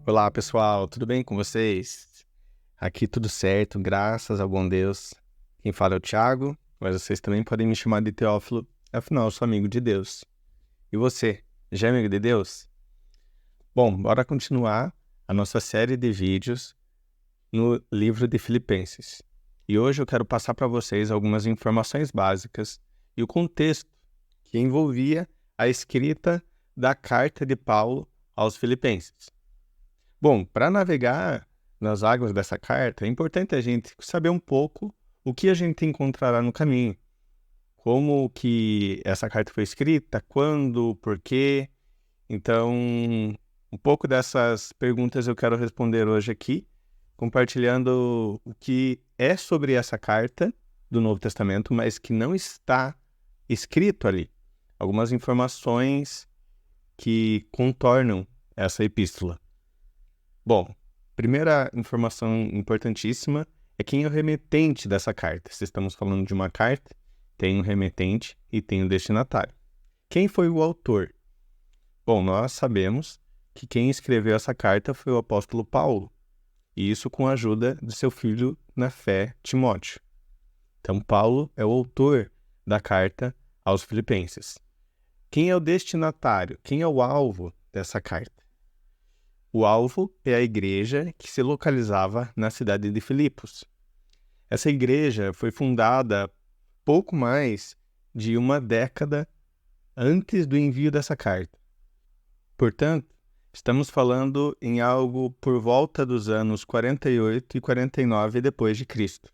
Olá, pessoal, tudo bem com vocês? Aqui tudo certo, graças ao bom Deus. Quem fala é o Thiago, mas vocês também podem me chamar de Teófilo, afinal, eu sou amigo de Deus. E você, já é amigo de Deus? Bom, bora continuar a nossa série de vídeos no livro de Filipenses. E hoje eu quero passar para vocês algumas informações básicas e o contexto que envolvia a escrita da carta de Paulo aos Filipenses. Bom, para navegar nas águas dessa carta, é importante a gente saber um pouco o que a gente encontrará no caminho, como que essa carta foi escrita, quando, por quê. Então, um pouco dessas perguntas eu quero responder hoje aqui, compartilhando o que é sobre essa carta do Novo Testamento, mas que não está escrito ali. Algumas informações que contornam essa epístola. Bom, primeira informação importantíssima é quem é o remetente dessa carta. Se estamos falando de uma carta, tem um remetente e tem um destinatário. Quem foi o autor? Bom, nós sabemos que quem escreveu essa carta foi o apóstolo Paulo, e isso com a ajuda de seu filho na fé, Timóteo. Então, Paulo é o autor da carta aos Filipenses. Quem é o destinatário? Quem é o alvo dessa carta? O alvo é a igreja que se localizava na cidade de Filipos. Essa igreja foi fundada pouco mais de uma década antes do envio dessa carta. Portanto, estamos falando em algo por volta dos anos 48 e 49 depois de Cristo.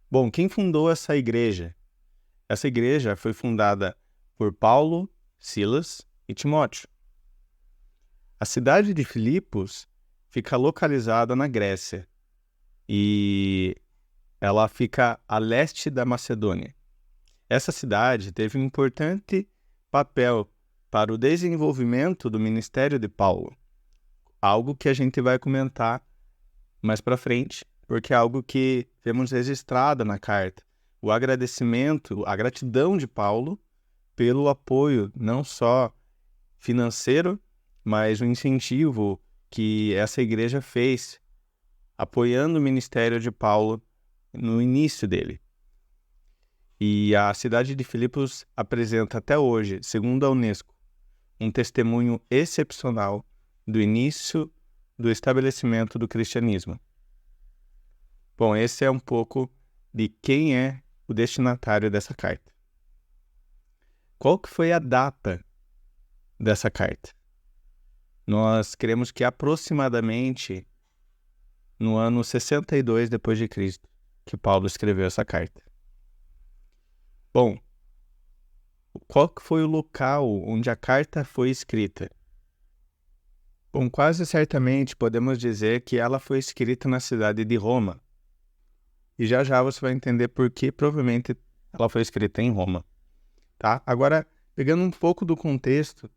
Bom, quem fundou essa igreja? Essa igreja foi fundada por Paulo, Silas e Timóteo. A cidade de Filipos fica localizada na Grécia e ela fica a leste da Macedônia. Essa cidade teve um importante papel para o desenvolvimento do ministério de Paulo, algo que a gente vai comentar mais para frente, porque é algo que vemos registrado na carta. O agradecimento, a gratidão de Paulo pelo apoio não só financeiro, mas o incentivo que essa igreja fez, apoiando o ministério de Paulo no início dele. E a cidade de Filipos apresenta até hoje, segundo a Unesco, um testemunho excepcional do início do estabelecimento do cristianismo. Bom, esse é um pouco de quem é o destinatário dessa carta. Qual que foi a data dessa carta? Nós cremos que aproximadamente no ano 62 depois de Cristo que Paulo escreveu essa carta. Bom, qual que foi o local onde a carta foi escrita? Bom, quase certamente podemos dizer que ela foi escrita na cidade de Roma. E já já você vai entender por que provavelmente ela foi escrita em Roma. Tá? Agora, pegando um pouco do contexto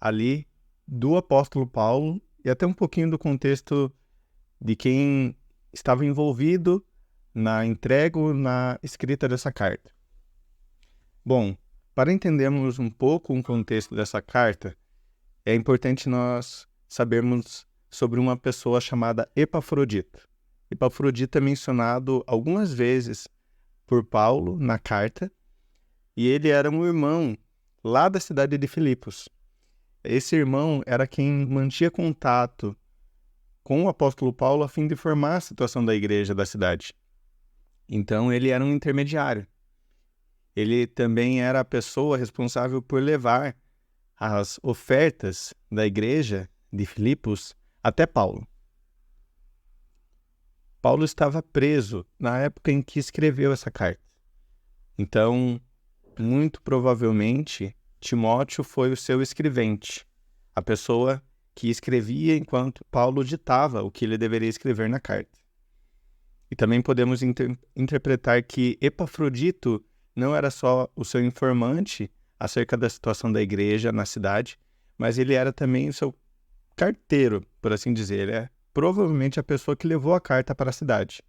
ali do apóstolo Paulo e até um pouquinho do contexto de quem estava envolvido na entrega ou na escrita dessa carta. Bom, para entendermos um pouco o contexto dessa carta, é importante nós sabermos sobre uma pessoa chamada Epafrodito. Epafrodito é mencionado algumas vezes por Paulo na carta, e ele era um irmão lá da cidade de Filipos. Esse irmão era quem mantinha contato com o apóstolo Paulo a fim de informar a situação da igreja da cidade. Então, ele era um intermediário. Ele também era a pessoa responsável por levar as ofertas da igreja de Filipos até Paulo. Paulo estava preso na época em que escreveu essa carta. Então, muito provavelmente, Timóteo foi o seu escrevente, a pessoa que escrevia enquanto Paulo ditava o que ele deveria escrever na carta. E também podemos interpretar que Epafrodito não era só o seu informante acerca da situação da igreja na cidade, mas ele era também o seu carteiro, por assim dizer. Ele é provavelmente a pessoa que levou a carta para a cidade.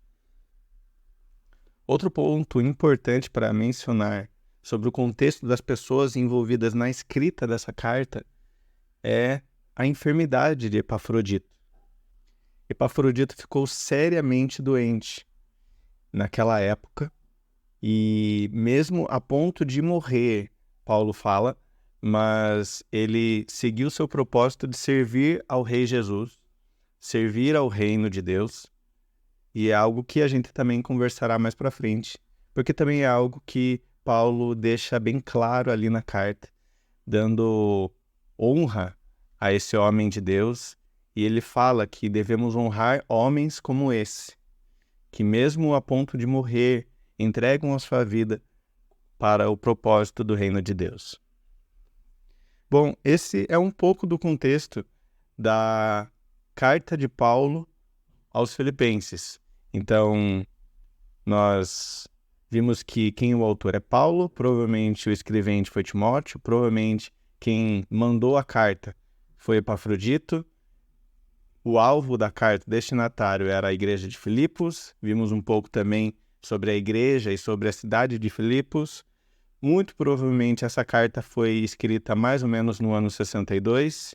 Outro ponto importante para mencionar sobre o contexto das pessoas envolvidas na escrita dessa carta é a enfermidade de Epafrodito. Epafrodito ficou seriamente doente naquela época e mesmo a ponto de morrer, Paulo fala, mas ele seguiu seu propósito de servir ao Rei Jesus, servir ao reino de Deus, e é algo que a gente também conversará mais para frente, porque também é algo que Paulo deixa bem claro ali na carta, dando honra a esse homem de Deus, e ele fala que devemos honrar homens como esse, que mesmo a ponto de morrer, entregam a sua vida para o propósito do reino de Deus. Bom, esse é um pouco do contexto da carta de Paulo aos Filipenses. Então, nós vimos que quem o autor é Paulo, provavelmente o escrevente foi Timóteo, provavelmente quem mandou a carta foi Epafrodito. O alvo da carta, destinatário, era a igreja de Filipos. Vimos um pouco também sobre a igreja e sobre a cidade de Filipos. Muito provavelmente essa carta foi escrita mais ou menos no ano 62.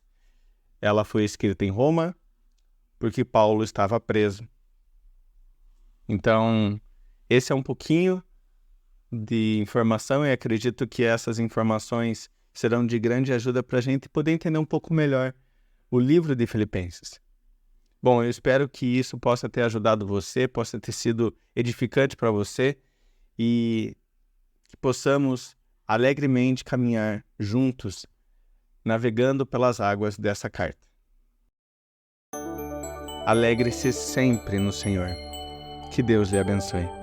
Ela foi escrita em Roma, porque Paulo estava preso. Então, esse é um pouquinho de informação e acredito que essas informações serão de grande ajuda para a gente poder entender um pouco melhor o livro de Filipenses. Bom, eu espero que isso possa ter ajudado você, possa ter sido edificante para você e que possamos alegremente caminhar juntos, navegando pelas águas dessa carta. Alegre-se sempre no Senhor. Que Deus lhe abençoe.